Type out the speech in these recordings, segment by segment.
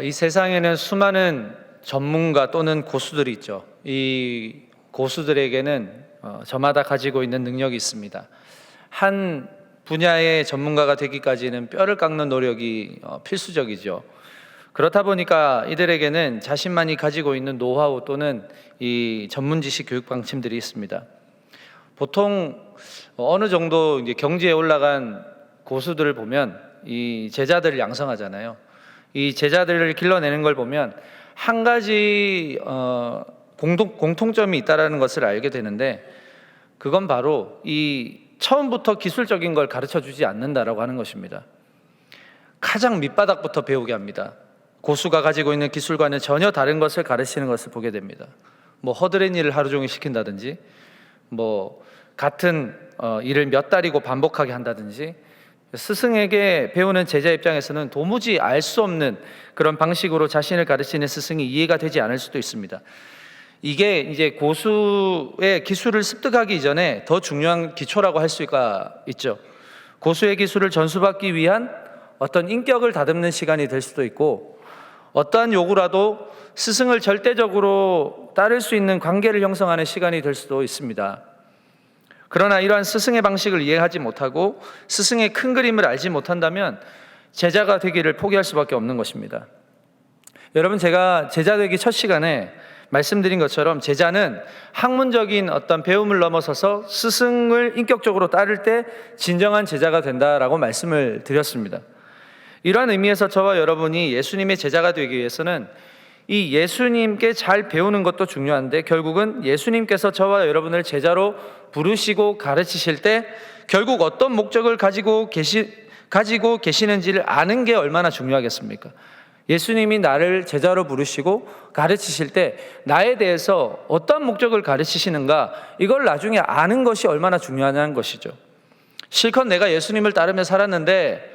이 세상에는 수많은 전문가 또는 고수들이 있죠. 이 고수들에게는 저마다 가지고 있는 능력이 있습니다. 한 분야의 전문가가 되기까지는 뼈를 깎는 노력이 필수적이죠. 그렇다 보니까 이들에게는 자신만이 가지고 있는 노하우 또는 이 전문 지식 교육 방침들이 있습니다. 보통 어느 정도 이제 경지에 올라간 고수들을 보면 이 제자들을 양성하잖아요. 이 제자들을 길러내는 걸 보면 한 가지 공통점이 있다라는 것을 알게 되는데, 그건 바로 이 처음부터 기술적인 걸 가르쳐 주지 않는다라고 하는 것입니다. 가장 밑바닥부터 배우게 합니다. 고수가 가지고 있는 기술과는 전혀 다른 것을 가르치는 것을 보게 됩니다. 허드렛 일을 하루 종일 시킨다든지, 같은 일을 몇 달이고 반복하게 한다든지, 스승에게 배우는 제자 입장에서는 도무지 알 수 없는 그런 방식으로 자신을 가르치는 스승이 이해가 되지 않을 수도 있습니다. 이게 이제 고수의 기술을 습득하기 이전에 더 중요한 기초라고 할 수가 있죠. 고수의 기술을 전수받기 위한 어떤 인격을 다듬는 시간이 될 수도 있고, 어떠한 요구라도 스승을 절대적으로 따를 수 있는 관계를 형성하는 시간이 될 수도 있습니다. 그러나 이러한 스승의 방식을 이해하지 못하고 스승의 큰 그림을 알지 못한다면 제자가 되기를 포기할 수밖에 없는 것입니다. 여러분, 제가 제자 되기 첫 시간에 말씀드린 것처럼 제자는 학문적인 어떤 배움을 넘어서서 스승을 인격적으로 따를 때 진정한 제자가 된다라고 말씀을 드렸습니다. 이러한 의미에서 저와 여러분이 예수님의 제자가 되기 위해서는 이 예수님께 잘 배우는 것도 중요한데, 결국은 예수님께서 저와 여러분을 제자로 부르시고 가르치실 때 결국 어떤 목적을 가지고 계시는지를 아는 게 얼마나 중요하겠습니까? 예수님이 나를 제자로 부르시고 가르치실 때 나에 대해서 어떤 목적을 가르치시는가, 이걸 나중에 아는 것이 얼마나 중요하냐는 것이죠. 실컷 내가 예수님을 따르며 살았는데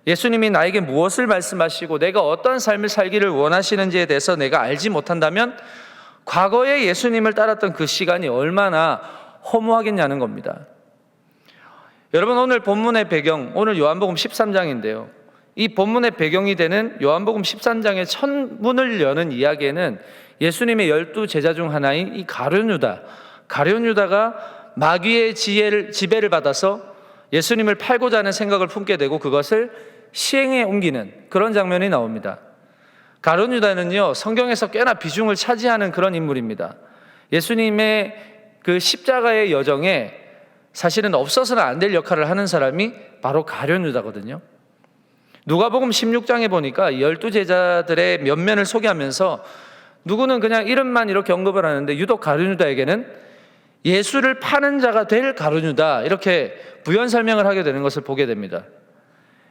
예수님이 나에게 무엇을 말씀하시고 내가 어떤 삶을 살기를 원하시는지에 대해서 내가 알지 못한다면 과거에 예수님을 따랐던 그 시간이 얼마나 허무하겠냐는 겁니다. 여러분, 오늘 본문의 배경, 오늘 요한복음 13장인데요. 이 본문의 배경이 되는 요한복음 13장의 첫 문을 여는 이야기에는 예수님의 12 제자 중 하나인 이 가룟 유다가 마귀의 지배를 받아서 예수님을 팔고자 하는 생각을 품게 되고 그것을 시행에 옮기는 그런 장면이 나옵니다. 가룟 유다는요, 성경에서 꽤나 비중을 차지하는 그런 인물입니다. 예수님의 그 십자가의 여정에 사실은 없어서는 안 될 역할을 하는 사람이 바로 가룟 유다거든요. 누가복음 16장에 보니까 12 제자들의 면면을 소개하면서 누구는 그냥 이름만 이렇게 언급을 하는데, 유독 가룟 유다에게는 예수를 파는 자가 될 가룟 유다, 이렇게 부연 설명을 하게 되는 것을 보게 됩니다.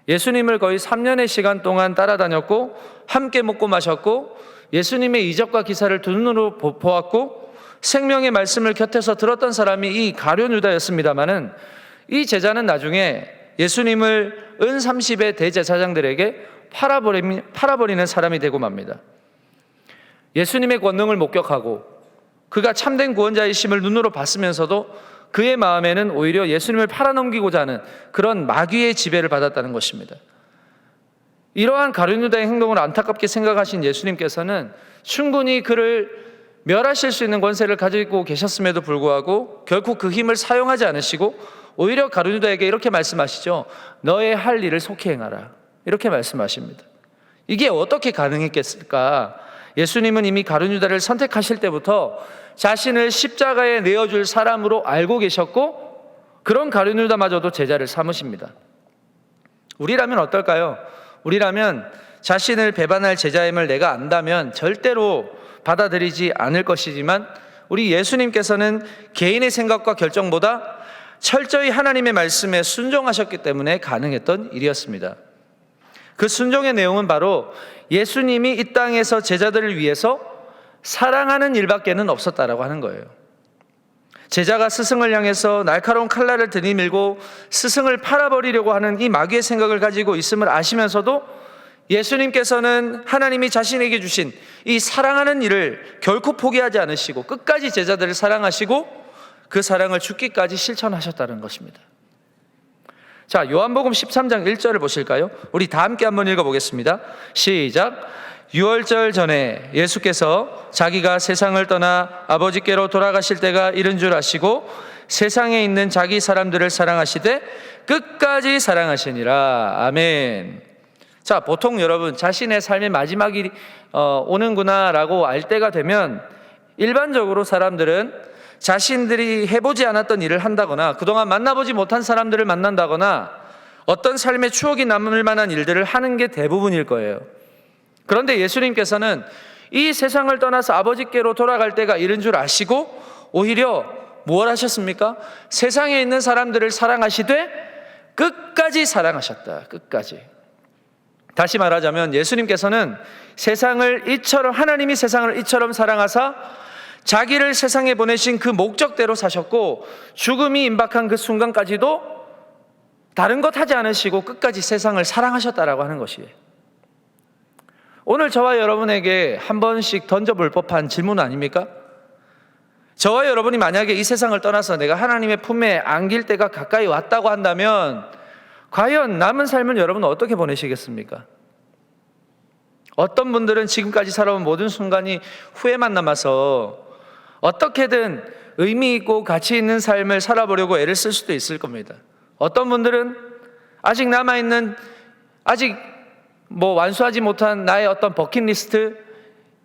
예수님을 거의 3년의 시간 동안 따라다녔고 함께 먹고 마셨고 예수님의 이적과 기사를 두 눈으로 보았고 생명의 말씀을 곁에서 들었던 사람이 이 가룟 유다였습니다마는, 이 제자는 나중에 예수님을 은 30의 대제사장들에게 팔아버리는 사람이 되고 맙니다. 예수님의 권능을 목격하고 그가 참된 구원자이심을 눈으로 봤으면서도 그의 마음에는 오히려 예수님을 팔아넘기고자 하는 그런 마귀의 지배를 받았다는 것입니다. 이러한 가룟 유다의 행동을 안타깝게 생각하신 예수님께서는 충분히 그를 멸하실 수 있는 권세를 가지고 계셨음에도 불구하고 결코 그 힘을 사용하지 않으시고 오히려 가룟 유다에게 이렇게 말씀하시죠. 너의 할 일을 속히 행하라, 이렇게 말씀하십니다. 이게 어떻게 가능했겠을까? 예수님은 이미 가룟 유다를 선택하실 때부터 자신을 십자가에 내어줄 사람으로 알고 계셨고 그런 가룟 유다마저도 제자를 삼으십니다. 우리라면 어떨까요? 우리라면 자신을 배반할 제자임을 내가 안다면 절대로 받아들이지 않을 것이지만, 우리 예수님께서는 개인의 생각과 결정보다 철저히 하나님의 말씀에 순종하셨기 때문에 가능했던 일이었습니다. 그 순종의 내용은 바로 예수님이 이 땅에서 제자들을 위해서 사랑하는 일밖에는 없었다라고 하는 거예요. 제자가 스승을 향해서 날카로운 칼날을 들이밀고 스승을 팔아버리려고 하는 이 마귀의 생각을 가지고 있음을 아시면서도 예수님께서는 하나님이 자신에게 주신 이 사랑하는 일을 결코 포기하지 않으시고 끝까지 제자들을 사랑하시고 그 사랑을 죽기까지 실천하셨다는 것입니다. 자, 요한복음 13장 1절을 보실까요? 우리 다 함께 한번 읽어보겠습니다. 시작. 유월절 전에 예수께서 자기가 세상을 떠나 아버지께로 돌아가실 때가 이른 줄 아시고 세상에 있는 자기 사람들을 사랑하시되 끝까지 사랑하시니라. 아멘. 자, 보통 여러분 자신의 삶의 마지막이 오는구나라고 알 때가 되면 일반적으로 사람들은 자신들이 해보지 않았던 일을 한다거나 그동안 만나보지 못한 사람들을 만난다거나 어떤 삶의 추억이 남을 만한 일들을 하는 게 대부분일 거예요. 그런데 예수님께서는 이 세상을 떠나서 아버지께로 돌아갈 때가 이른 줄 아시고 오히려 뭘 하셨습니까? 세상에 있는 사람들을 사랑하시되 끝까지 사랑하셨다. 끝까지. 다시 말하자면 예수님께서는 하나님이 세상을 이처럼 사랑하사 자기를 세상에 보내신 그 목적대로 사셨고 죽음이 임박한 그 순간까지도 다른 것 하지 않으시고 끝까지 세상을 사랑하셨다라고 하는 것이에요. 오늘 저와 여러분에게 한 번씩 던져볼 법한 질문 아닙니까? 저와 여러분이 만약에 이 세상을 떠나서 내가 하나님의 품에 안길 때가 가까이 왔다고 한다면 과연 남은 삶을 여러분은 어떻게 보내시겠습니까? 어떤 분들은 지금까지 살아온 모든 순간이 후회만 남아서 어떻게든 의미 있고 가치 있는 삶을 살아보려고 애를 쓸 수도 있을 겁니다. 어떤 분들은 아직 남아있는 완수하지 못한 나의 어떤 버킷리스트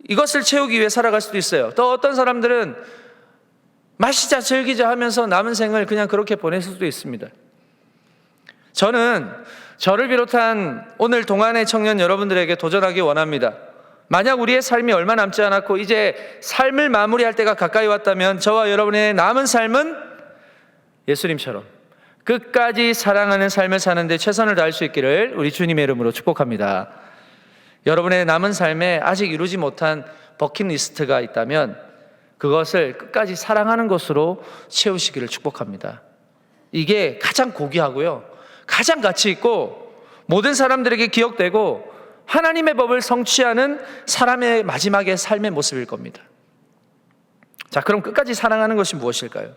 이것을 채우기 위해 살아갈 수도 있어요. 또 어떤 사람들은 마시자 즐기자 하면서 남은 생을 그냥 그렇게 보낼 수도 있습니다. 저는 저를 비롯한 오늘 동안의 청년 여러분들에게 도전하기 원합니다. 만약 우리의 삶이 얼마 남지 않았고 이제 삶을 마무리할 때가 가까이 왔다면 저와 여러분의 남은 삶은 예수님처럼 끝까지 사랑하는 삶을 사는데 최선을 다할 수 있기를 우리 주님의 이름으로 축복합니다. 여러분의 남은 삶에 아직 이루지 못한 버킷리스트가 있다면 그것을 끝까지 사랑하는 것으로 채우시기를 축복합니다. 이게 가장 고귀하고요, 가장 가치 있고 모든 사람들에게 기억되고 하나님의 법을 성취하는 사람의 마지막의 삶의 모습일 겁니다. 자, 그럼 끝까지 사랑하는 것이 무엇일까요?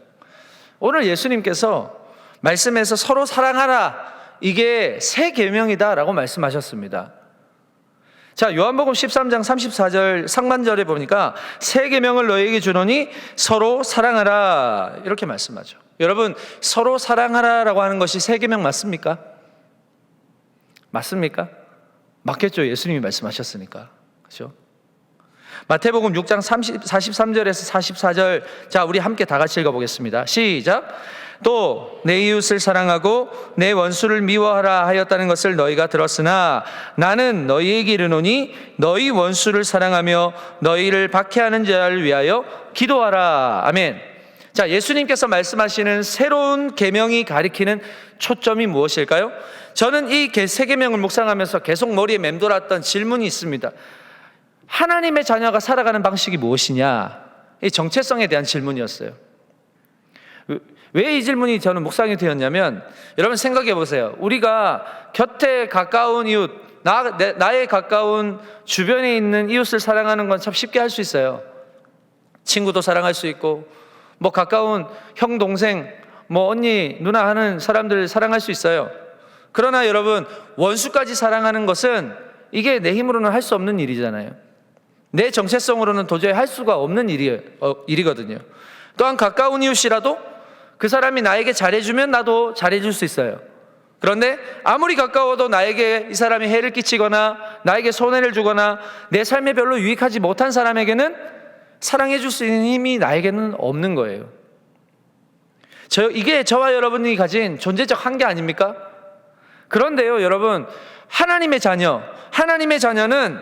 오늘 예수님께서 말씀에서 서로 사랑하라, 이게 새 계명이다라고 말씀하셨습니다. 자, 요한복음 13장 34절 상반절에 보니까 새 계명을 너희에게 주노니 서로 사랑하라, 이렇게 말씀하죠. 여러분, 서로 사랑하라라고 하는 것이 새 계명 맞습니까? 맞습니까? 맞겠죠. 예수님이 말씀하셨으니까. 그렇죠? 마태복음 6장 43절에서 44절, 자, 우리 함께 다 같이 읽어보겠습니다. 시작. 또 내 이웃을 사랑하고 내 원수를 미워하라 하였다는 것을 너희가 들었으나 나는 너희에게 이르노니 너희 원수를 사랑하며 너희를 박해하는 자를 위하여 기도하라. 아멘. 자, 예수님께서 말씀하시는 새로운 계명이 가리키는 초점이 무엇일까요? 저는 이 새 계명을 묵상하면서 계속 머리에 맴돌았던 질문이 있습니다. 하나님의 자녀가 살아가는 방식이 무엇이냐? 이 정체성에 대한 질문이었어요. 왜 이 질문이 저는 묵상이 되었냐면, 여러분 생각해 보세요. 우리가 곁에 가까운 이웃, 나의 가까운 주변에 있는 이웃을 사랑하는 건 참 쉽게 할 수 있어요. 친구도 사랑할 수 있고, 가까운 형, 동생, 언니, 누나 하는 사람들 사랑할 수 있어요. 그러나 여러분, 원수까지 사랑하는 것은 이게 내 힘으로는 할 수 없는 일이잖아요. 내 정체성으로는 도저히 할 수가 없는 일이거든요. 또한 가까운 이웃이라도 그 사람이 나에게 잘해주면 나도 잘해줄 수 있어요. 그런데 아무리 가까워도 나에게 이 사람이 해를 끼치거나 나에게 손해를 주거나 내 삶에 별로 유익하지 못한 사람에게는 사랑해줄 수 있는 힘이 나에게는 없는 거예요. 이게 저와 여러분이 가진 존재적 한계 아닙니까? 그런데요, 여러분, 하나님의 자녀는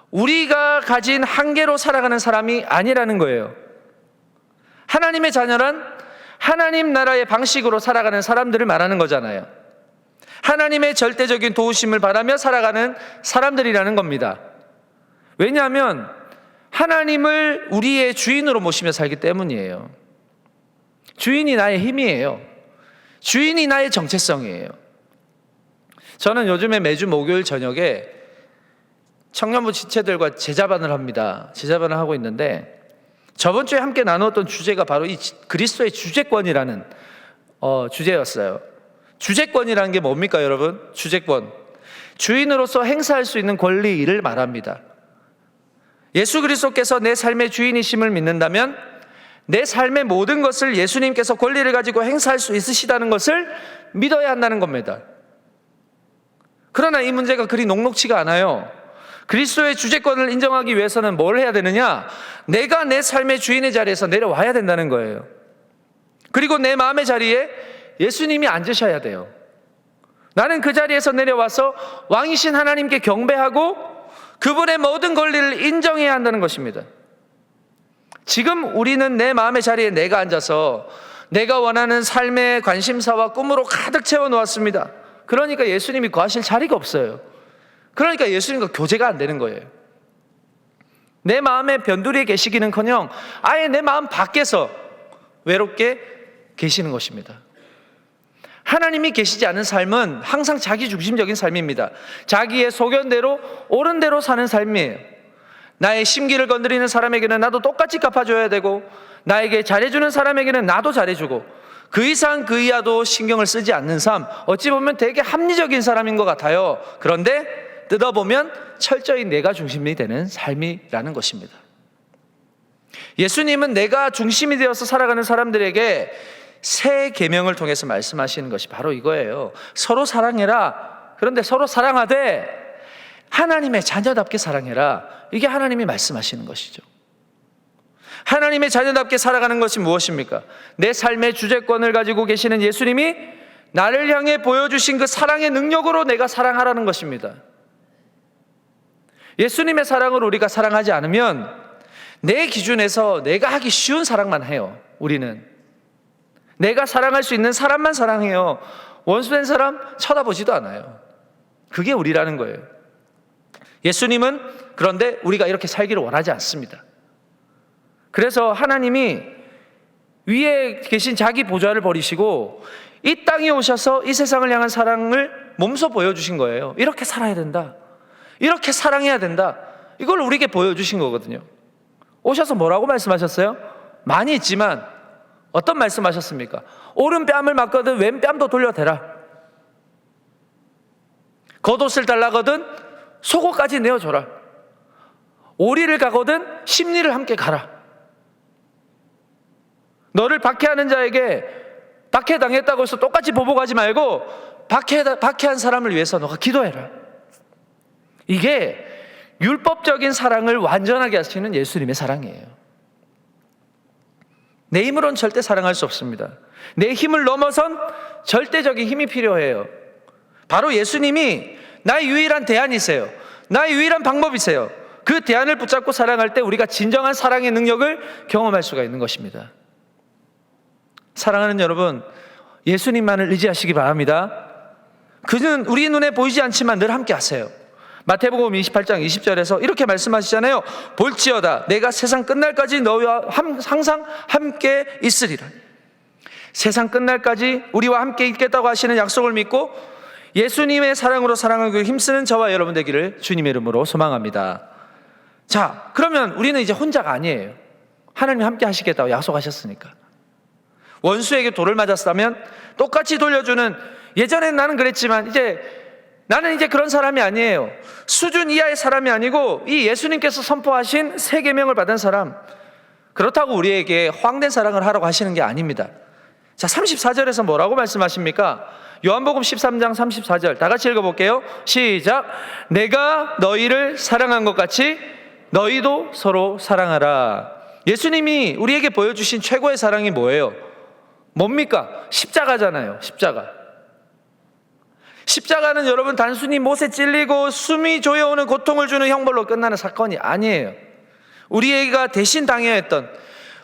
우리가 가진 한계로 살아가는 사람이 아니라는 거예요. 하나님의 자녀란 하나님 나라의 방식으로 살아가는 사람들을 말하는 거잖아요. 하나님의 절대적인 도우심을 바라며 살아가는 사람들이라는 겁니다. 왜냐하면 하나님을 우리의 주인으로 모시며 살기 때문이에요. 주인이 나의 힘이에요. 주인이 나의 정체성이에요. 저는 요즘에 매주 목요일 저녁에 청년부 지체들과 제자반을 합니다. 제자반을 하고 있는데 저번 주에 함께 나누었던 주제가 바로 이 그리스도의 주재권이라는 주제였어요. 주재권이라는 게 뭡니까, 여러분? 주재권. 주인으로서 행사할 수 있는 권리를 말합니다. 예수 그리스도께서 내 삶의 주인이심을 믿는다면 내 삶의 모든 것을 예수님께서 권리를 가지고 행사할 수 있으시다는 것을 믿어야 한다는 겁니다. 그러나 이 문제가 그리 녹록지가 않아요. 그리스도의 주재권을 인정하기 위해서는 뭘 해야 되느냐? 내가 내 삶의 주인의 자리에서 내려와야 된다는 거예요. 그리고 내 마음의 자리에 예수님이 앉으셔야 돼요. 나는 그 자리에서 내려와서 왕이신 하나님께 경배하고 그분의 모든 권리를 인정해야 한다는 것입니다. 지금 우리는 내 마음의 자리에 내가 앉아서 내가 원하는 삶의 관심사와 꿈으로 가득 채워놓았습니다. 그러니까 예수님이 거하실 자리가 없어요. 그러니까 예수님과 교제가 안 되는 거예요. 내 마음에 변두리에 계시기는커녕 아예 내 마음 밖에서 외롭게 계시는 것입니다. 하나님이 계시지 않은 삶은 항상 자기중심적인 삶입니다. 자기의 소견대로 옳은 대로 사는 삶이에요. 나의 심기를 건드리는 사람에게는 나도 똑같이 갚아줘야 되고, 나에게 잘해주는 사람에게는 나도 잘해주고, 그 이상 그 이하도 신경을 쓰지 않는 삶, 어찌 보면 되게 합리적인 사람인 것 같아요. 그런데 뜯어보면 철저히 내가 중심이 되는 삶이라는 것입니다. 예수님은 내가 중심이 되어서 살아가는 사람들에게 새 계명을 통해서 말씀하시는 것이 바로 이거예요. 서로 사랑해라. 그런데 서로 사랑하되 하나님의 자녀답게 사랑해라. 이게 하나님이 말씀하시는 것이죠. 하나님의 자녀답게 살아가는 것이 무엇입니까? 내 삶의 주재권을 가지고 계시는 예수님이 나를 향해 보여주신 그 사랑의 능력으로 내가 사랑하라는 것입니다. 예수님의 사랑을 우리가 사랑하지 않으면 내 기준에서 내가 하기 쉬운 사랑만 해요. 우리는 내가 사랑할 수 있는 사람만 사랑해요. 원수된 사람 쳐다보지도 않아요. 그게 우리라는 거예요. 예수님은 그런데 우리가 이렇게 살기를 원하지 않습니다. 그래서 하나님이 위에 계신 자기 보좌를 버리시고 이 땅에 오셔서 이 세상을 향한 사랑을 몸소 보여주신 거예요. 이렇게 살아야 된다. 이렇게 사랑해야 된다. 이걸 우리에게 보여주신 거거든요. 오셔서 뭐라고 말씀하셨어요? 많이 있지만 어떤 말씀하셨습니까? 오른 뺨을 맞거든 왼 뺨도 돌려대라. 겉옷을 달라거든 속옷까지 내어줘라. 오리를 가거든 십리를 함께 가라. 너를 박해하는 자에게 박해당했다고 해서 똑같이 보복하지 말고 박해한 사람을 위해서 너가 기도해라. 이게 율법적인 사랑을 완전하게 하시는 예수님의 사랑이에요. 내 힘으로는 절대 사랑할 수 없습니다. 내 힘을 넘어선 절대적인 힘이 필요해요. 바로 예수님이 나의 유일한 대안이세요. 나의 유일한 방법이세요. 그 대안을 붙잡고 사랑할 때 우리가 진정한 사랑의 능력을 경험할 수가 있는 것입니다. 사랑하는 여러분, 예수님만을 의지하시기 바랍니다. 그는 우리 눈에 보이지 않지만 늘 함께 하세요. 마태복음 28장 20절에서 이렇게 말씀하시잖아요. 볼지어다 내가 세상 끝날까지 너희와 항상 함께 있으리라. 세상 끝날까지 우리와 함께 있겠다고 하시는 약속을 믿고 예수님의 사랑으로 사랑하기 힘쓰는 저와 여러분 되기를 주님의 이름으로 소망합니다. 자, 그러면 우리는 이제 혼자가 아니에요. 하나님이 함께 하시겠다고 약속하셨으니까. 원수에게 돌을 맞았다면 똑같이 돌려주는, 예전엔 나는 그랬지만 나는 이제 그런 사람이 아니에요. 수준 이하의 사람이 아니고 이 예수님께서 선포하신 새 계명을 받은 사람, 그렇다고 우리에게 헛된 사랑을 하라고 하시는 게 아닙니다. 자, 34절에서 뭐라고 말씀하십니까? 요한복음 13장 34절 다 같이 읽어볼게요. 시작. 내가 너희를 사랑한 것 같이 너희도 서로 사랑하라. 예수님이 우리에게 보여주신 최고의 사랑이 뭐예요? 뭡니까? 십자가잖아요. 십자가는 여러분 단순히 못에 찔리고 숨이 조여오는 고통을 주는 형벌로 끝나는 사건이 아니에요. 우리가 대신 당해야 했던,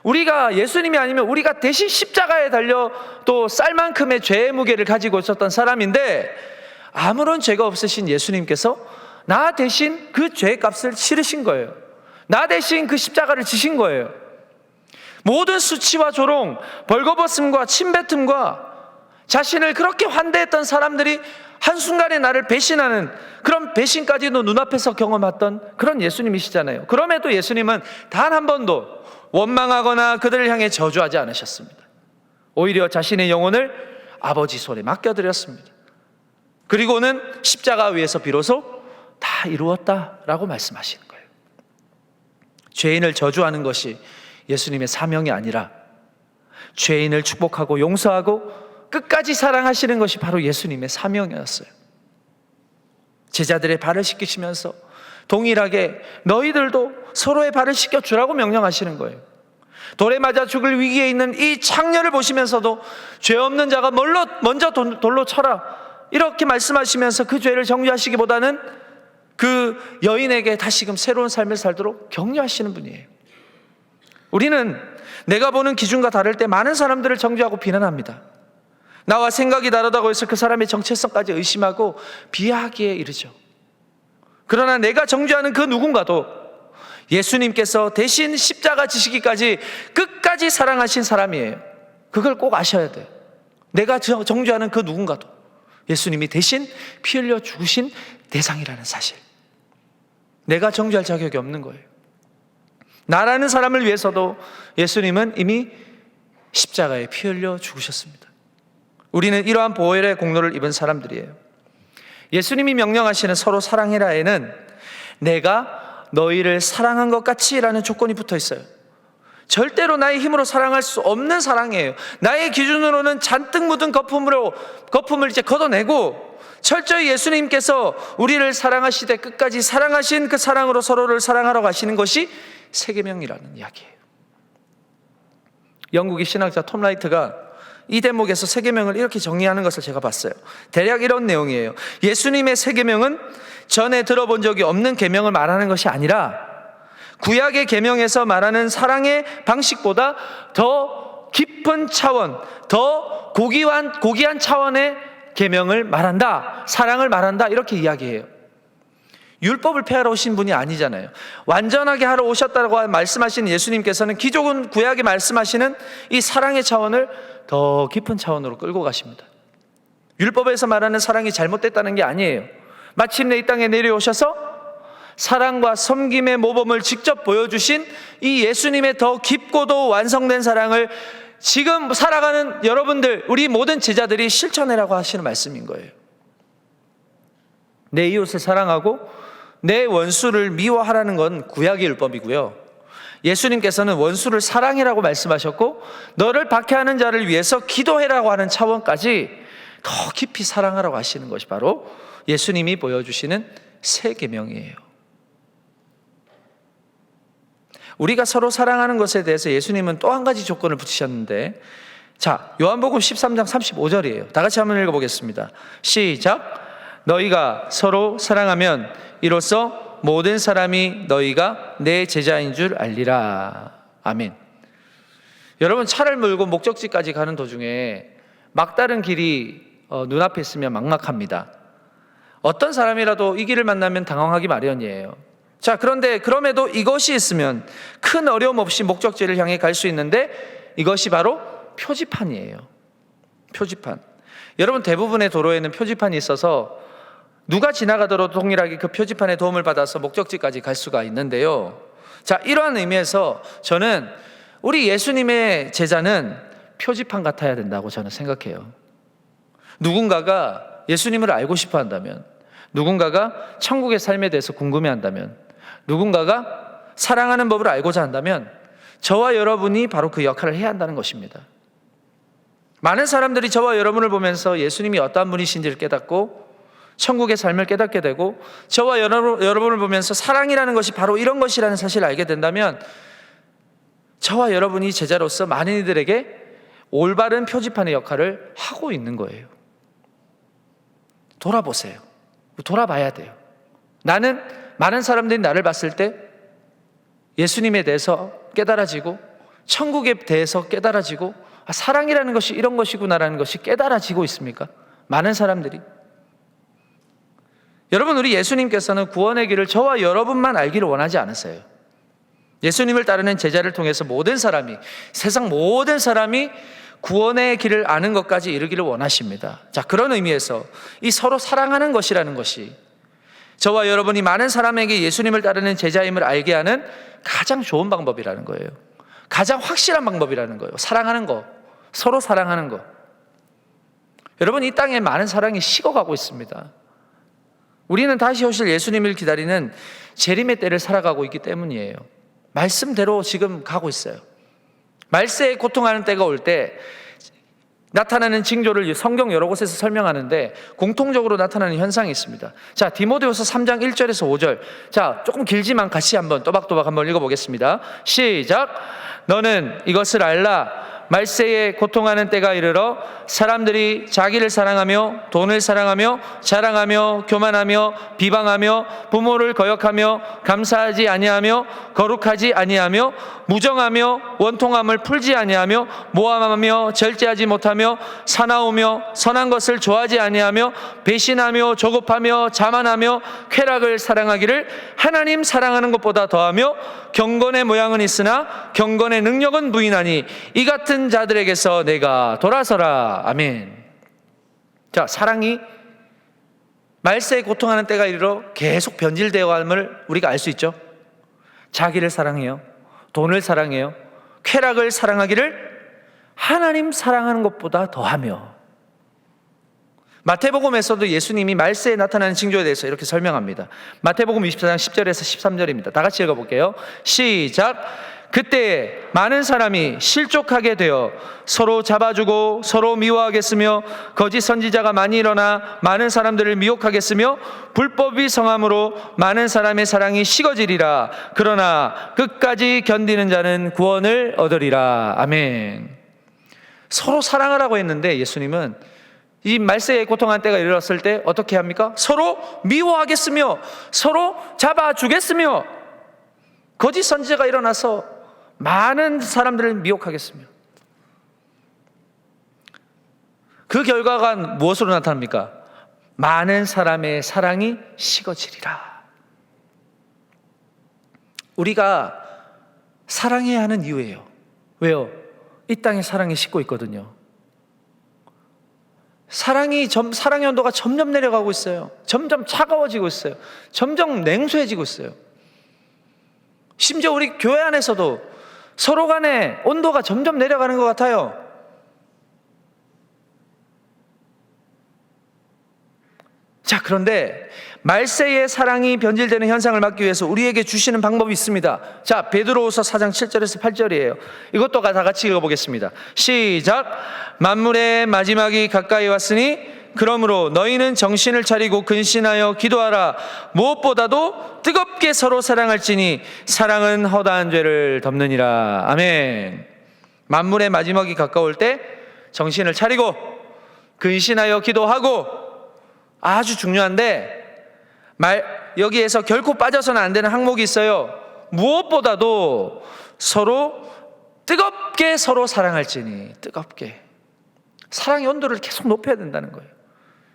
우리가 예수님이 아니면 우리가 대신 십자가에 달려 또 쌀만큼의 죄의 무게를 가지고 있었던 사람인데, 아무런 죄가 없으신 예수님께서 나 대신 그 죄의 값을 치르신 거예요. 나 대신 그 십자가를 지신 거예요. 모든 수치와 조롱, 벌거벗음과 침뱉음과 자신을 그렇게 환대했던 사람들이 한순간에 나를 배신하는 그런 배신까지도 눈앞에서 경험했던 그런 예수님이시잖아요. 그럼에도 예수님은 단 한 번도 원망하거나 그들을 향해 저주하지 않으셨습니다. 오히려 자신의 영혼을 아버지 손에 맡겨드렸습니다. 그리고는 십자가 위에서 비로소 다 이루었다라고 말씀하시는 거예요. 죄인을 저주하는 것이 예수님의 사명이 아니라 죄인을 축복하고 용서하고 끝까지 사랑하시는 것이 바로 예수님의 사명이었어요. 제자들의 발을 씻기시면서 동일하게 너희들도 서로의 발을 씻겨주라고 명령하시는 거예요. 돌에 맞아 죽을 위기에 있는 이 창녀를 보시면서도 죄 없는 자가 먼저 돌로 쳐라, 이렇게 말씀하시면서 그 죄를 정죄하시기보다는 그 여인에게 다시금 새로운 삶을 살도록 격려하시는 분이에요. 우리는 내가 보는 기준과 다를 때 많은 사람들을 정죄하고 비난합니다. 나와 생각이 다르다고 해서 그 사람의 정체성까지 의심하고 비하하기에 이르죠. 그러나 내가 정죄하는 그 누군가도 예수님께서 대신 십자가 지시기까지 끝까지 사랑하신 사람이에요. 그걸 꼭 아셔야 돼요. 내가 정죄하는 그 누군가도 예수님이 대신 피 흘려 죽으신 대상이라는 사실. 내가 정죄할 자격이 없는 거예요. 나라는 사람을 위해서도 예수님은 이미 십자가에 피 흘려 죽으셨습니다. 우리는 이러한 보혈의 공로를 입은 사람들이에요. 예수님이 명령하시는 서로 사랑해라에는 내가 너희를 사랑한 것 같이 라는 조건이 붙어 있어요. 절대로 나의 힘으로 사랑할 수 없는 사랑이에요. 나의 기준으로는 잔뜩 묻은 거품을 이제 걷어내고 철저히 예수님께서 우리를 사랑하시되 끝까지 사랑하신 그 사랑으로 서로를 사랑하러 가시는 것이 세계명이라는 이야기예요. 영국의 신학자 톰 라이트가 이 대목에서 세계명을 이렇게 정리하는 것을 제가 봤어요. 대략 이런 내용이에요. 예수님의 세계명은 전에 들어본 적이 없는 계명을 말하는 것이 아니라 구약의 계명에서 말하는 사랑의 방식보다 더 깊은 차원, 더 고귀한 차원의 계명을 말한다, 사랑을 말한다, 이렇게 이야기해요. 율법을 폐하러 오신 분이 아니잖아요. 완전하게 하러 오셨다고 말씀하신 예수님께서는 기존 구약에 말씀하시는 이 사랑의 차원을 더 깊은 차원으로 끌고 가십니다. 율법에서 말하는 사랑이 잘못됐다는 게 아니에요. 마침내 이 땅에 내려오셔서 사랑과 섬김의 모범을 직접 보여주신 이 예수님의 더 깊고도 완성된 사랑을 지금 살아가는 여러분들, 우리 모든 제자들이 실천해라고 하시는 말씀인 거예요. 내 이웃을 사랑하고 내 원수를 미워하라는 건 구약의 율법이고요. 예수님께서는 원수를 사랑해라고 말씀하셨고 너를 박해하는 자를 위해서 기도해라고 하는 차원까지 더 깊이 사랑하라고 하시는 것이 바로 예수님이 보여주시는 새 계명이에요. 우리가 서로 사랑하는 것에 대해서 예수님은 또 한 가지 조건을 붙이셨는데, 자, 요한복음 13장 35절이에요. 다 같이 한번 읽어보겠습니다. 시작. 너희가 서로 사랑하면 이로써 모든 사람이 너희가 내 제자인 줄 알리라. 아멘. 여러분, 차를 몰고 목적지까지 가는 도중에 막다른 길이 눈앞에 있으면 막막합니다. 어떤 사람이라도 이 길을 만나면 당황하기 마련이에요. 자, 그럼에도 이것이 있으면 큰 어려움 없이 목적지를 향해 갈 수 있는데 이것이 바로 표지판이에요. 표지판. 여러분, 대부분의 도로에는 표지판이 있어서 누가 지나가더라도 동일하게 그 표지판의 도움을 받아서 목적지까지 갈 수가 있는데요. 자, 이러한 의미에서 저는 우리 예수님의 제자는 표지판 같아야 된다고 저는 생각해요. 누군가가 예수님을 알고 싶어 한다면, 누군가가 천국의 삶에 대해서 궁금해한다면, 누군가가 사랑하는 법을 알고자 한다면 저와 여러분이 바로 그 역할을 해야 한다는 것입니다. 많은 사람들이 저와 여러분을 보면서 예수님이 어떠한 분이신지를 깨닫고 천국의 삶을 깨닫게 되고 저와 여러분을 보면서 사랑이라는 것이 바로 이런 것이라는 사실을 알게 된다면 저와 여러분이 제자로서 많은 이들에게 올바른 표지판의 역할을 하고 있는 거예요. 돌아보세요. 돌아봐야 돼요. 나는 많은 사람들이 나를 봤을 때 예수님에 대해서 깨달아지고 천국에 대해서 깨달아지고 사랑이라는 것이 이런 것이구나라는 것이 깨달아지고 있습니까? 많은 사람들이. 여러분, 우리 예수님께서는 구원의 길을 저와 여러분만 알기를 원하지 않으세요. 예수님을 따르는 제자를 통해서 모든 사람이, 세상 모든 사람이 구원의 길을 아는 것까지 이르기를 원하십니다. 자, 그런 의미에서 이 서로 사랑하는 것이라는 것이 저와 여러분이 많은 사람에게 예수님을 따르는 제자임을 알게 하는 가장 좋은 방법이라는 거예요. 가장 확실한 방법이라는 거예요. 사랑하는 거, 서로 사랑하는 거. 여러분, 이 땅에 많은 사랑이 식어가고 있습니다. 우리는 다시 오실 예수님을 기다리는 재림의 때를 살아가고 있기 때문이에요. 말씀대로 지금 가고 있어요. 말세에 고통하는 때가 올 때 나타나는 징조를 성경 여러 곳에서 설명하는데 공통적으로 나타나는 현상이 있습니다. 자, 디모데후서 3장 1절에서 5절. 자, 조금 길지만 같이 한번 또박또박 한번 읽어보겠습니다. 시작. 너는 이것을 알라. 말세에 고통하는 때가 이르러 사람들이 자기를 사랑하며 돈을 사랑하며 자랑하며 교만하며 비방하며 부모를 거역하며 감사하지 아니하며 거룩하지 아니하며 무정하며 원통함을 풀지 아니하며 모함하며 절제하지 못하며 사나우며 선한 것을 좋아하지 아니하며 배신하며 조급하며 자만하며 쾌락을 사랑하기를 하나님 사랑하는 것보다 더하며 경건의 모양은 있으나 경건의 능력은 부인하니 이 같은 자들에게서 내가 돌아서라. 아멘. 자, 사랑이 말세에 고통하는 때가 이르러 계속 변질되어감을 우리가 알 수 있죠. 자기를 사랑해요. 돈을 사랑해요. 쾌락을 사랑하기를 하나님 사랑하는 것보다 더하며. 마태복음에서도 예수님이 말세에 나타나는 징조에 대해서 이렇게 설명합니다. 마태복음 24장 10절에서 13절입니다. 다 같이 읽어볼게요. 시작. 그때 많은 사람이 실족하게 되어 서로 잡아주고 서로 미워하겠으며 거짓 선지자가 많이 일어나 많은 사람들을 미혹하겠으며 불법이 성함으로 많은 사람의 사랑이 식어지리라. 그러나 끝까지 견디는 자는 구원을 얻으리라. 아멘. 서로 사랑하라고 했는데 예수님은 이 말세에 고통한 때가 이르렀을 때 어떻게 합니까? 서로 미워하겠으며 서로 잡아주겠으며 거짓 선지자가 일어나서 많은 사람들을 미혹하겠으며. 그 결과가 무엇으로 나타납니까? 많은 사람의 사랑이 식어지리라. 우리가 사랑해야 하는 이유예요. 왜요? 이 땅에 사랑이 식고 있거든요. 사랑의 온도가 점점 내려가고 있어요. 점점 차가워지고 있어요. 점점 냉소해지고 있어요. 심지어 우리 교회 안에서도 서로 간에 온도가 점점 내려가는 것 같아요. 자, 그런데 말세의 사랑이 변질되는 현상을 막기 위해서 우리에게 주시는 방법이 있습니다. 자, 베드로후서 4장 7절에서 8절이에요. 이것도 다 같이 읽어보겠습니다. 시작. 만물의 마지막이 가까이 왔으니 그러므로 너희는 정신을 차리고 근신하여 기도하라. 무엇보다도 뜨겁게 서로 사랑할지니 사랑은 허다한 죄를 덮느니라. 아멘. 만물의 마지막이 가까울 때 정신을 차리고 근신하여 기도하고, 아주 중요한데 여기에서 결코 빠져서는 안 되는 항목이 있어요. 무엇보다도 서로 뜨겁게 서로 사랑할지니. 뜨겁게. 사랑의 온도를 계속 높여야 된다는 거예요.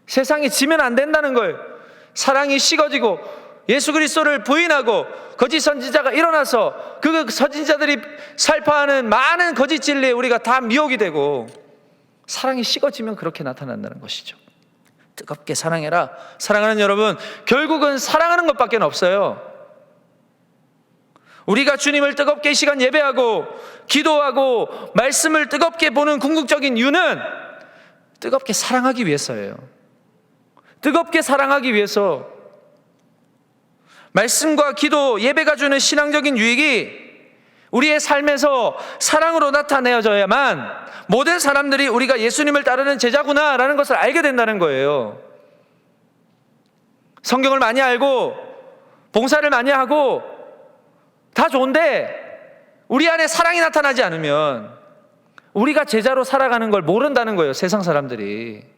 세상이 지면 안 된다는 거예요. 사랑이 식어지고 예수 그리스도를 부인하고 거짓 선지자가 일어나서 그 선지자들이 살파하는 많은 거짓 진리에 우리가 다 미혹이 되고 사랑이 식어지면 그렇게 나타난다는 것이죠. 뜨겁게 사랑해라. 사랑하는 여러분, 결국은 사랑하는 것밖에 없어요. 우리가 주님을 뜨겁게 이 시간 예배하고 기도하고 말씀을 뜨겁게 보는 궁극적인 이유는 뜨겁게 사랑하기 위해서예요. 뜨겁게 사랑하기 위해서. 말씀과 기도, 예배가 주는 신앙적인 유익이 우리의 삶에서 사랑으로 나타내어져야만 모든 사람들이 우리가 예수님을 따르는 제자구나라는 것을 알게 된다는 거예요. 성경을 많이 알고 봉사를 많이 하고 다 좋은데 우리 안에 사랑이 나타나지 않으면 우리가 제자로 살아가는 걸 모른다는 거예요. 세상 사람들이.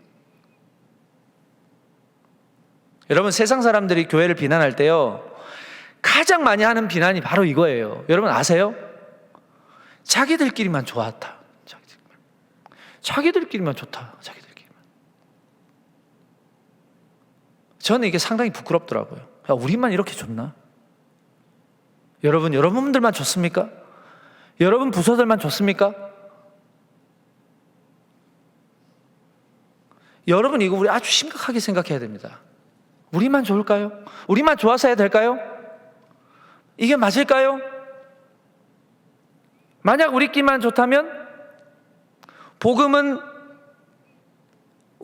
여러분, 세상 사람들이 교회를 비난할 때요, 가장 많이 하는 비난이 바로 이거예요. 여러분 아세요? 자기들끼리만 좋았다. 자기들끼리만 좋다. 자기들끼리만. 저는 이게 상당히 부끄럽더라고요. 야, 우리만 이렇게 좋나? 여러분, 여러분들만 좋습니까? 여러분 부서들만 좋습니까? 여러분, 이거 우리 아주 심각하게 생각해야 됩니다. 우리만 좋을까요? 우리만 좋아서 해야 될까요? 이게 맞을까요? 만약 우리끼리만 좋다면 복음은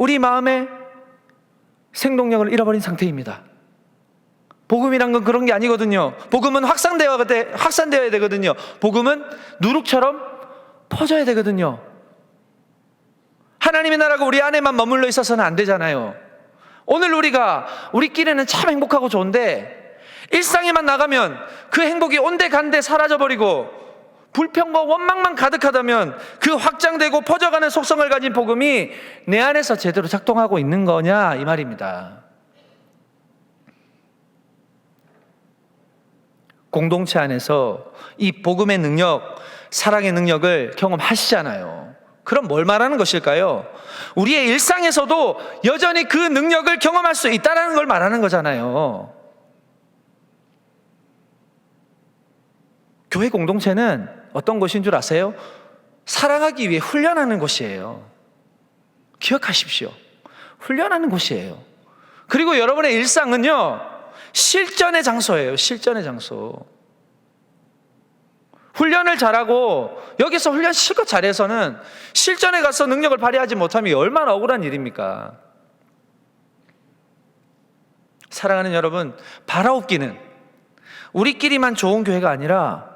우리 마음의 생동력을 잃어버린 상태입니다. 복음이란 건 그런 게 아니거든요. 복음은 확산되어야 되거든요. 복음은 누룩처럼 퍼져야 되거든요. 하나님의 나라가 우리 안에만 머물러 있어서는 안 되잖아요. 오늘 우리끼리는 참 행복하고 좋은데 일상에만 나가면 그 행복이 온데간데 사라져버리고 불평과 원망만 가득하다면 그 확장되고 퍼져가는 속성을 가진 복음이 내 안에서 제대로 작동하고 있는 거냐 이 말입니다. 공동체 안에서 이 복음의 능력, 사랑의 능력을 경험하시잖아요. 그럼 뭘 말하는 것일까요? 우리의 일상에서도 여전히 그 능력을 경험할 수 있다는 걸 말하는 거잖아요. 교회 공동체는 어떤 곳인 줄 아세요? 사랑하기 위해 훈련하는 곳이에요. 기억하십시오. 훈련하는 곳이에요. 그리고 여러분의 일상은요, 실전의 장소예요. 실전의 장소. 훈련을 잘하고 여기서 훈련 실컷 잘해서는 실전에 가서 능력을 발휘하지 못하면 얼마나 억울한 일입니까? 사랑하는 여러분, 바라옵기는 우리끼리만 좋은 교회가 아니라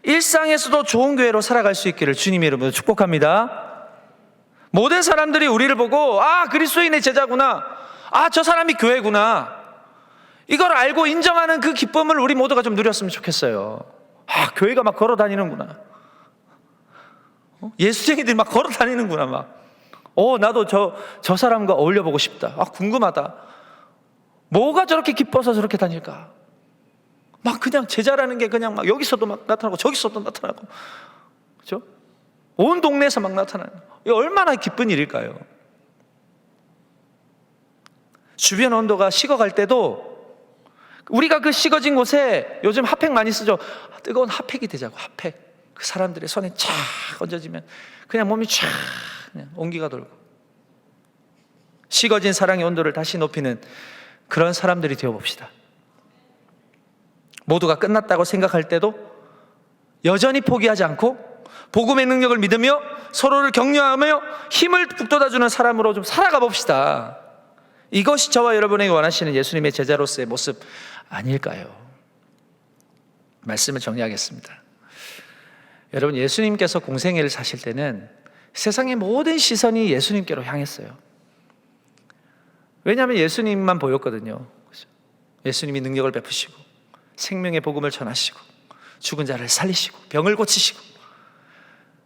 일상에서도 좋은 교회로 살아갈 수 있기를 주님의 이름으로 축복합니다. 모든 사람들이 우리를 보고 그리스도인의 제자구나, 저 사람이 교회구나, 이걸 알고 인정하는 그 기쁨을 우리 모두가 좀 누렸으면 좋겠어요. 교회가 막 걸어 다니는구나, 예수쟁이들이 막 걸어 다니는구나, 나도 저 사람과 어울려 보고 싶다, 궁금하다. 뭐가 저렇게 기뻐서 저렇게 다닐까? 막 그냥 제자라는 게 그냥 막 여기서도 막 나타나고 저기서도 나타나고, 그렇죠? 온 동네에서 막 나타나는, 이 얼마나 기쁜 일일까요? 주변 온도가 식어갈 때도 우리가 그 식어진 곳에 요즘 핫팩 많이 쓰죠. 뜨거운 핫팩이 되자고. 핫팩. 그 사람들의 손에 쫙 얹어지면 그냥 몸이 쫙 그냥 온기가 돌고, 식어진 사랑의 온도를 다시 높이는 그런 사람들이 되어봅시다. 모두가 끝났다고 생각할 때도 여전히 포기하지 않고 복음의 능력을 믿으며 서로를 격려하며 힘을 북돋아주는 사람으로 좀 살아가 봅시다. 이것이 저와 여러분에게 원하시는 예수님의 제자로서의 모습 아닐까요? 말씀을 정리하겠습니다. 여러분, 예수님께서 공생애를 사실 때는 세상의 모든 시선이 예수님께로 향했어요. 왜냐하면 예수님만 보였거든요. 예수님이 능력을 베푸시고 생명의 복음을 전하시고 죽은 자를 살리시고 병을 고치시고,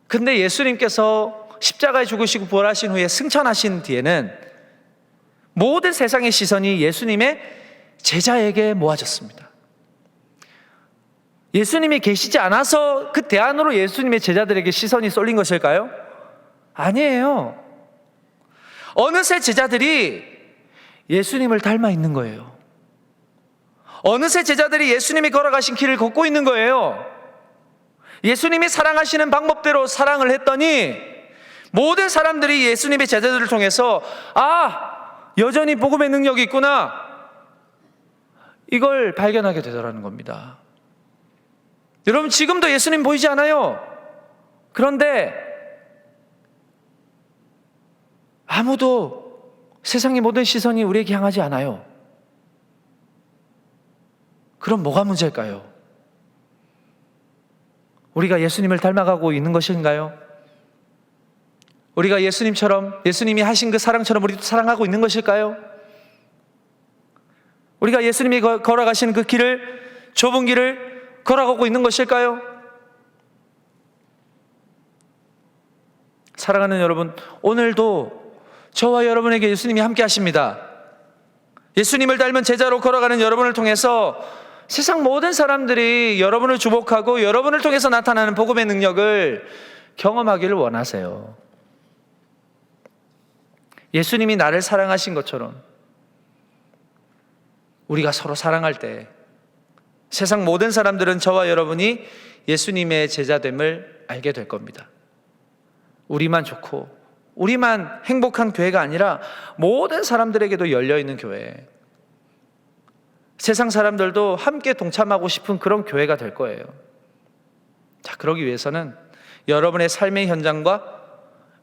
근데 예수님께서 십자가에 죽으시고 부활하신 후에 승천하신 뒤에는 모든 세상의 시선이 예수님의 제자에게 모아졌습니다. 예수님이 계시지 않아서 그 대안으로 예수님의 제자들에게 시선이 쏠린 것일까요? 아니에요. 어느새 제자들이 예수님을 닮아 있는 거예요. 어느새 제자들이 예수님이 걸어가신 길을 걷고 있는 거예요. 예수님이 사랑하시는 방법대로 사랑을 했더니 모든 사람들이 예수님의 제자들을 통해서 여전히 복음의 능력이 있구나, 이걸 발견하게 되더라는 겁니다. 여러분, 지금도 예수님 보이지 않아요? 그런데 아무도 세상의 모든 시선이 우리에게 향하지 않아요. 그럼 뭐가 문제일까요? 우리가 예수님을 닮아가고 있는 것인가요? 우리가 예수님이 하신 그 사랑처럼 우리도 사랑하고 있는 것일까요? 우리가 예수님이 걸어가신 그 길을, 좁은 길을 걸어가고 있는 것일까요? 사랑하는 여러분, 오늘도 저와 여러분에게 예수님이 함께 하십니다. 예수님을 닮은 제자로 걸어가는 여러분을 통해서 세상 모든 사람들이 여러분을 주목하고 여러분을 통해서 나타나는 복음의 능력을 경험하기를 원하세요. 예수님이 나를 사랑하신 것처럼 우리가 서로 사랑할 때 세상 모든 사람들은 저와 여러분이 예수님의 제자됨을 알게 될 겁니다. 우리만 좋고 우리만 행복한 교회가 아니라 모든 사람들에게도 열려있는 교회, 세상 사람들도 함께 동참하고 싶은 그런 교회가 될 거예요. 자, 그러기 위해서는 여러분의 삶의 현장과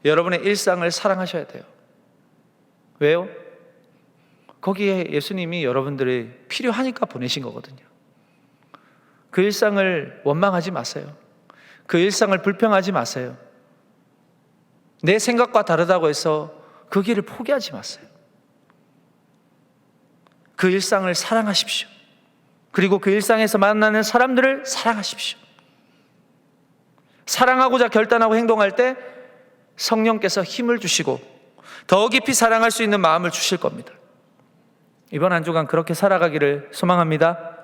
여러분의 일상을 사랑하셔야 돼요. 왜요? 거기에 예수님이 여러분들이 필요하니까 보내신 거거든요. 그 일상을 원망하지 마세요. 그 일상을 불평하지 마세요. 내 생각과 다르다고 해서 그 길을 포기하지 마세요. 그 일상을 사랑하십시오. 그리고 그 일상에서 만나는 사람들을 사랑하십시오. 사랑하고자 결단하고 행동할 때 성령께서 힘을 주시고 더 깊이 사랑할 수 있는 마음을 주실 겁니다. 이번 한 주간 그렇게 살아가기를 소망합니다.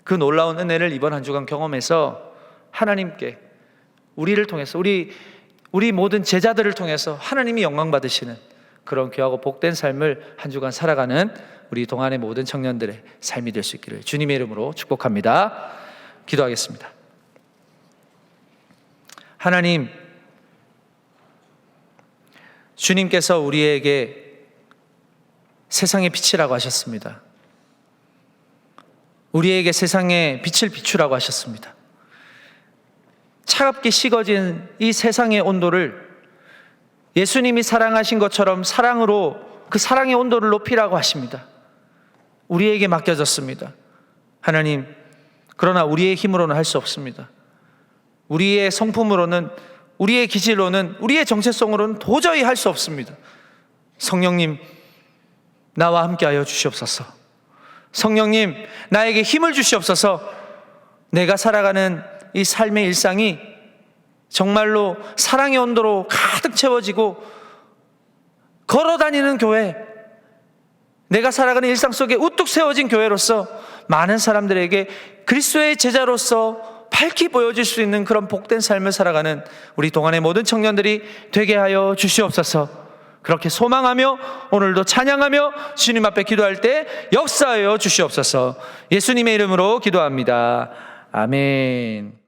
그 놀라운 은혜를 이번 한 주간 경험해서 하나님께 우리를 통해서 우리 모든 제자들을 통해서 하나님이 영광 받으시는 그런 귀하고 복된 삶을 한 주간 살아가는 우리 동안의 모든 청년들의 삶이 될 수 있기를 주님의 이름으로 축복합니다. 기도하겠습니다. 하나님, 주님께서 우리에게 세상의 빛이라고 하셨습니다. 우리에게 세상의 빛을 비추라고 하셨습니다. 차갑게 식어진 이 세상의 온도를 예수님이 사랑하신 것처럼 사랑으로 그 사랑의 온도를 높이라고 하십니다. 우리에게 맡겨졌습니다. 하나님, 그러나 우리의 힘으로는 할 수 없습니다. 우리의 성품으로는, 우리의 기질로는, 우리의 정체성으로는 도저히 할 수 없습니다. 성령님, 나와 함께하여 주시옵소서. 성령님, 나에게 힘을 주시옵소서. 내가 살아가는 이 삶의 일상이 정말로 사랑의 온도로 가득 채워지고 걸어다니는 교회, 내가 살아가는 일상 속에 우뚝 세워진 교회로서 많은 사람들에게 그리스도의 제자로서 밝히 보여줄 수 있는 그런 복된 삶을 살아가는 우리 동안의 모든 청년들이 되게 하여 주시옵소서. 그렇게 소망하며 오늘도 찬양하며 주님 앞에 기도할 때 역사하여 주시옵소서. 예수님의 이름으로 기도합니다. 아멘.